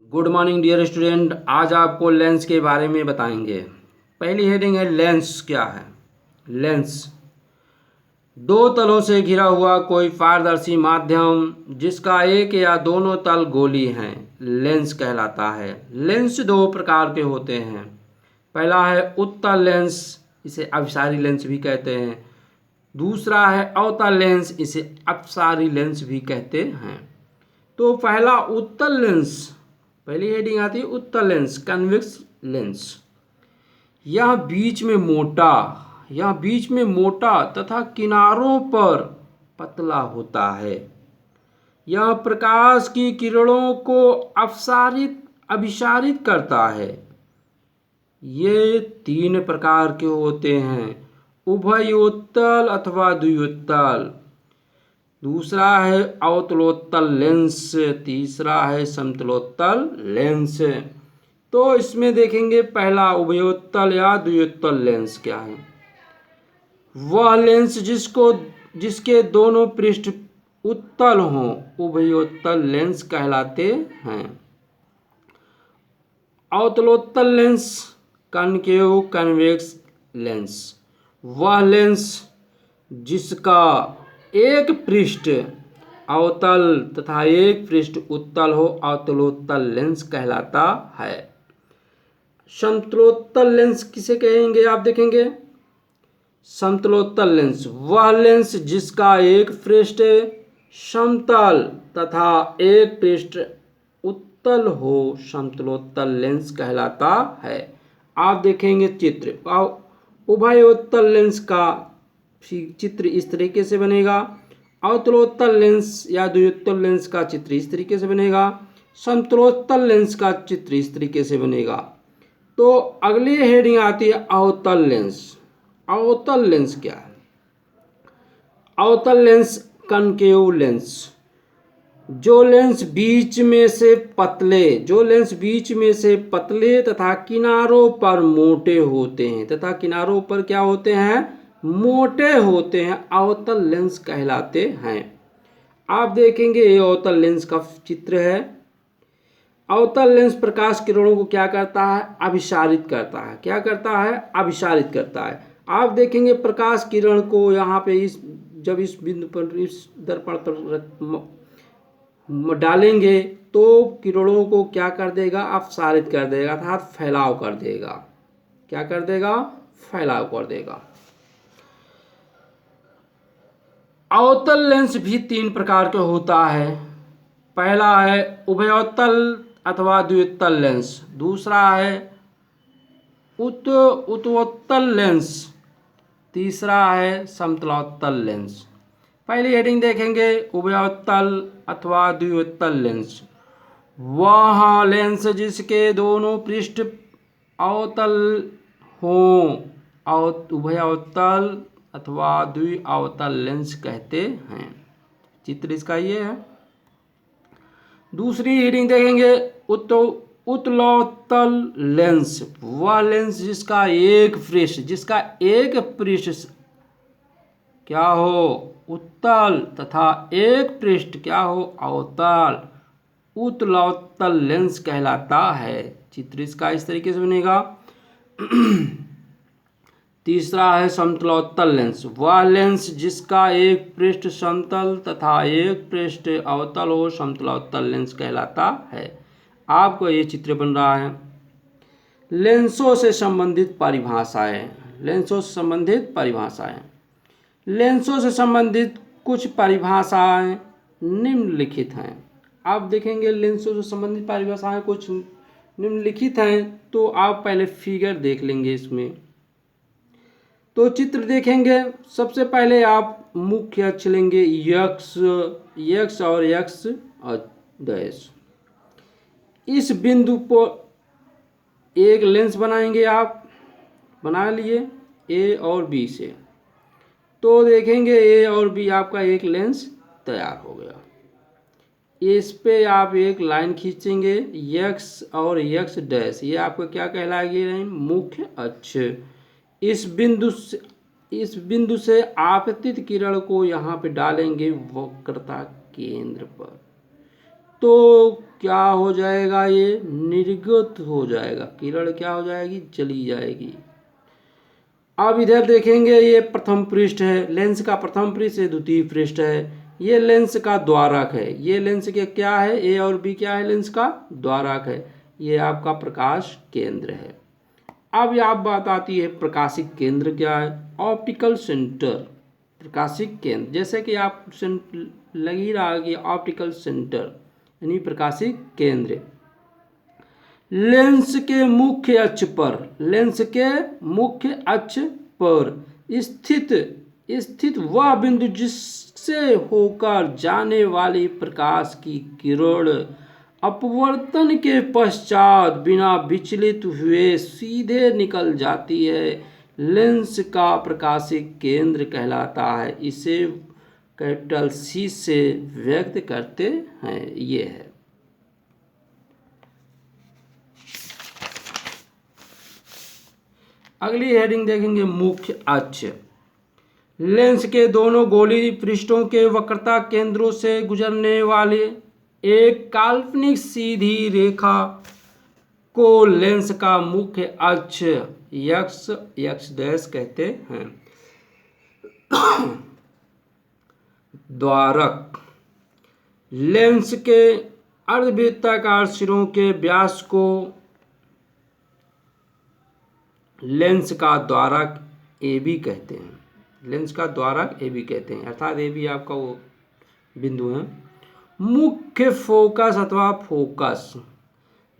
Good morning dear student. आज आपको lens के बारे में बताएंगे। पहली हेडिंग है लेंस क्या है। लेंस दो तलों से घिरा हुआ कोई पारदर्शी माध्यम जिसका एक या दोनों तल गोली हैं, लेंस कहलाता है। लेंस दो प्रकार के होते हैं। पहला है उत्तल लेंस, इसे अभिसारी लेंस भी कहते हैं। दूसरा है अवतल लेंस, इसे अपसारी लेंस भी कहते हैं। तो पहला उत्तल लेंस, पहली हेडिंग आती है उत्तल लेंस, कन्वेक्स लेंस। यह बीच में मोटा तथा किनारों पर पतला होता है। यह प्रकाश की किरणों को अभिसारित करता है। ये तीन प्रकार के होते हैं, उभयोत्तल अथवा द्वियोत्तल। दूसरा है अवतलोत्तल लेंस, तीसरा है समतलोत्तल लेंस। तो इसमें देखेंगे पहला उभयोत्तल या द्वियोत्तल लेंस क्या है। वह लेंस जिसके दोनों पृष्ठ उत्तल हों उभयोत्तल लेंस कहलाते हैं। अवतलोत्तल लेंस कनकेव कन्वेक्स लेंस, वह लेंस जिसका एक पृष्ठ अवतल तथा एक पृष्ठ उत्तल हो अवतलोत्तल लेंस कहलाता है। समतलोत्तल लेंस किसे कहेंगे आप देखेंगे। समतलोत्तल लेंस वह लेंस जिसका एक पृष्ठ समतल तथा एक पृष्ठ उत्तल हो समतलोत्तल लेंस कहलाता है। आप देखेंगे चित्र, उभयोत्तल लेंस का चित्र इस तरीके से बनेगा। अवतलोत्तल लेंस या द्वियोत्तल लेंस का चित्र इस तरीके से बनेगा। समतलोत्तल लेंस का चित्र इस तरीके से बनेगा। तो अगली हेडिंग आती है अवतल लेंस। अवतल लेंस क्या है। अवतल लेंस कनकेव लेंस, जो लेंस बीच में से पतले तथा किनारों पर मोटे होते हैं मोटे होते हैं अवतल लेंस कहलाते हैं। आप देखेंगे ये अवतल लेंस का चित्र है। अवतल लेंस प्रकाश किरणों को क्या करता है, अभिसारित करता है। आप देखेंगे प्रकाश किरण को यहाँ पे जब इस बिंदु पर इस दर्पण पर डालेंगे तो किरणों को क्या कर देगा, अपसारित कर देगा अर्थात फैलाव कर देगा। क्या कर देगा, फैलाव कर देगा। अवतल लेंस भी तीन प्रकार का होता है। पहला है उभयोत्तल अथवा द्वियोत्तल लेंस, दूसरा है उत्तलोत्तल लेंस, तीसरा है समतलोत्तल लेंस। पहली हेडिंग देखेंगे उभयोत्तल अथवा द्वियोत्तल लेंस, वह लेंस जिसके दोनों पृष्ठ अवतल हों उभयोत्तल अथवा द्विअवतल लेंस कहते हैं। चित्र इसका ये है। दूसरी हेडिंग देखेंगे उत्तलोत्तल लेंस, वह लेंस जिसका एक पृष्ठ क्या हो, उत्तल तथा एक पृष्ठ क्या हो, अवतल, उत्तलोत्तल लेंस कहलाता है। चित्र इसका इस तरीके से बनेगा। तीसरा है समतलोत्तल लेंस, वह लेंस जिसका एक पृष्ठ समतल तथा एक पृष्ठ अवतल हो समतलोत्तल लेंस कहलाता है। आपको ये चित्र बन रहा है। लेंसों से संबंधित कुछ परिभाषाएं निम्नलिखित हैं। आप देखेंगे लेंसों से संबंधित परिभाषाएं कुछ निम्नलिखित हैं। तो आप पहले फिगर देख लेंगे इसमें। तो चित्र देखेंगे, सबसे पहले आप मुख्य अक्ष लेंगे यक्स और यक्स डैश। इस बिंदु पर एक लेंस बनाएंगे, आप बना लिए ए और बी से। तो देखेंगे ए और बी आपका एक लेंस तैयार हो गया। इस पे आप एक लाइन खींचेंगे यक्स और यक्स डैश, ये आपको क्या कहलाएगी, मुख्य अक्ष। इस बिंदु से आपतित किरण को यहाँ पे डालेंगे वक्रता केंद्र पर। तो क्या हो जाएगा, ये निर्गत हो जाएगा, किरण क्या हो जाएगी, चली जाएगी। अब इधर देखेंगे, ये प्रथम पृष्ठ है, लेंस का प्रथम पृष्ठ, ये द्वितीय पृष्ठ है। ये लेंस का द्वारक है, ये लेंस के क्या है, ए और बी क्या है, लेंस का द्वारक है। ये आपका प्रकाश केंद्र है। अब यह बात आती है प्रकाशिक केंद्र क्या है, ऑप्टिकल सेंटर। प्रकाशिक केंद्र जैसे कि आप लग ही रहा है कि ऑप्टिकल सेंटर यानी प्रकाशिक केंद्र। लेंस के मुख्य अक्ष पर, लेंस के मुख्य अक्ष पर स्थित वह बिंदु जिससे होकर जाने वाली प्रकाश की किरण अपवर्तन के पश्चात बिना विचलित हुए सीधे निकल जाती है, लेंस का प्रकाशिक केंद्र कहलाता है। इसे कैपिटल सी से व्यक्त करते हैं। ये है। अगली हेडिंग देखेंगे, मुख्य अक्ष। लेंस के दोनों गोलीय पृष्ठों के वक्रता केंद्रों से गुजरने वाले एक काल्पनिक सीधी रेखा को लेंस का मुख्य अक्ष एक्स डैश कहते हैं। द्वारक, लेंस के अर्धवृत्ताकार सिरों के व्यास को लेंस का द्वारक ए बी कहते हैं। लेंस का द्वारक ए बी कहते हैं, अर्थात ए बी आपका वो बिंदु है। मुख्य फोकस अथवा फोकस,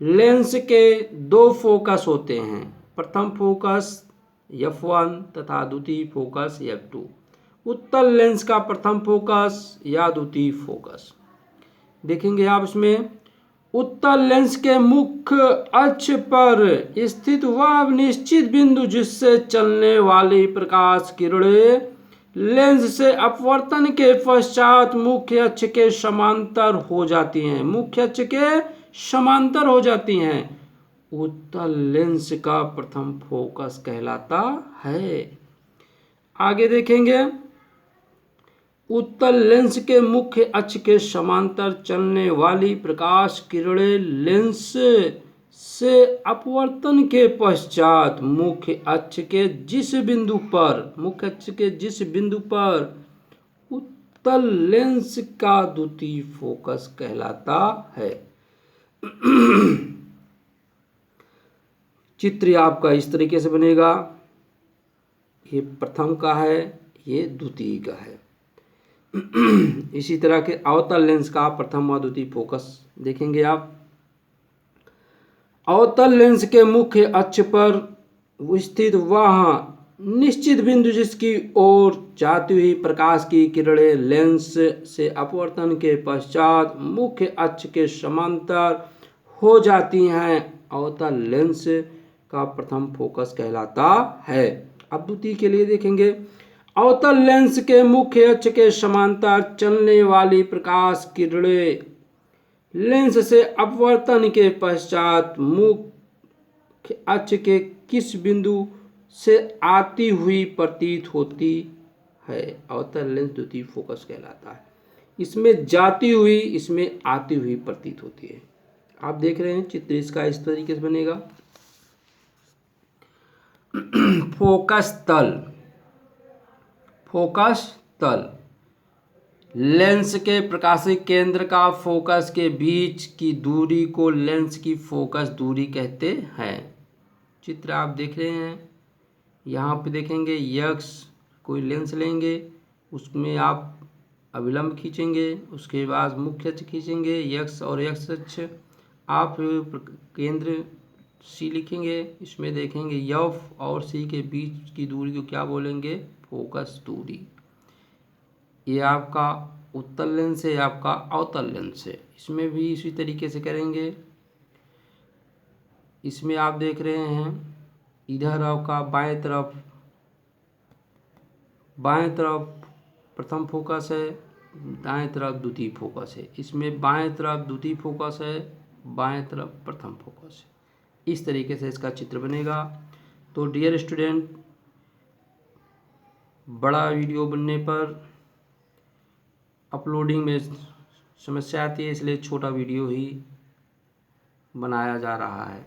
लेंस के दो फोकस होते हैं, प्रथम फोकस F1 तथा द्वितीय फोकस F2। उत्तल लेंस का प्रथम फोकस या द्वितीय फोकस देखेंगे आप। इसमें उत्तल लेंस के मुख्य अक्ष पर स्थित वह निश्चित बिंदु जिससे चलने वाली प्रकाश किरणें लेंस से अपवर्तन के पश्चात मुख्य अक्ष के समांतर हो जाती हैं, मुख्य अक्ष के समांतर हो जाती हैं, उत्तल लेंस का प्रथम फोकस कहलाता है। आगे देखेंगे, उत्तल लेंस के मुख्य अक्ष के समांतर चलने वाली प्रकाश किरणें लेंस से अपवर्तन के पश्चात मुख्य अक्ष के जिस बिंदु पर उत्तल लेंस का द्वितीय फोकस कहलाता है। चित्र आपका इस तरीके से बनेगा, ये प्रथम का है, ये द्वितीय का है। इसी तरह के अवतल लेंस का प्रथम व द्वितीय फोकस देखेंगे आप। अवतल लेंस के मुख्य अक्ष पर स्थित वह निश्चित बिंदु जिसकी ओर जाती हुई प्रकाश की किरणें लेंस से अपवर्तन के पश्चात मुख्य अक्ष के समांतर हो जाती हैं, अवतल लेंस का प्रथम फोकस कहलाता है। अब द्वितीय के लिए देखेंगे, अवतल लेंस के मुख्य अक्ष के समांतर चलने वाली प्रकाश किरणें लेंस से अपवर्तन के पश्चात मुख्य अक्ष के किस बिंदु से आती हुई प्रतीत होती है, अवतल लेंस द्वितीय फोकस कहलाता है। इसमें जाती हुई, इसमें आती हुई प्रतीत होती है। आप देख रहे हैं चित्र इसका इस तरीके से बनेगा। फोकस तल, फोकस तल लेंस के प्रकाशिक केंद्र का फोकस के बीच की दूरी को लेंस की फोकस दूरी कहते हैं। चित्र आप देख रहे हैं, यहाँ पे देखेंगे यक्स, कोई लेंस लेंगे, उसमें आप अभिलंब खींचेंगे, उसके बाद मुख्य अक्ष खींचेंगे, यक्स और यक्स अक्ष, आप केंद्र सी लिखेंगे, इसमें देखेंगे एफ और सी के बीच की दूरी को क्या बोलेंगे, फोकस दूरी। ये आपका उत्तल लेंस है, आपका अवतल लेंस है। इसमें भी इसी तरीके से करेंगे। इसमें आप देख रहे हैं इधर आपका बाएं तरफ प्रथम फोकस है, दाएं तरफ द्वितीय फोकस है। इसमें बाएं तरफ द्वितीय फोकस है, बाएं तरफ प्रथम फोकस है। इस तरीके से इसका चित्र बनेगा। तो डियर स्टूडेंट, बड़ा वीडियो बनने पर अपलोडिंग में समस्या आती है, इसलिए छोटा वीडियो ही बनाया जा रहा है।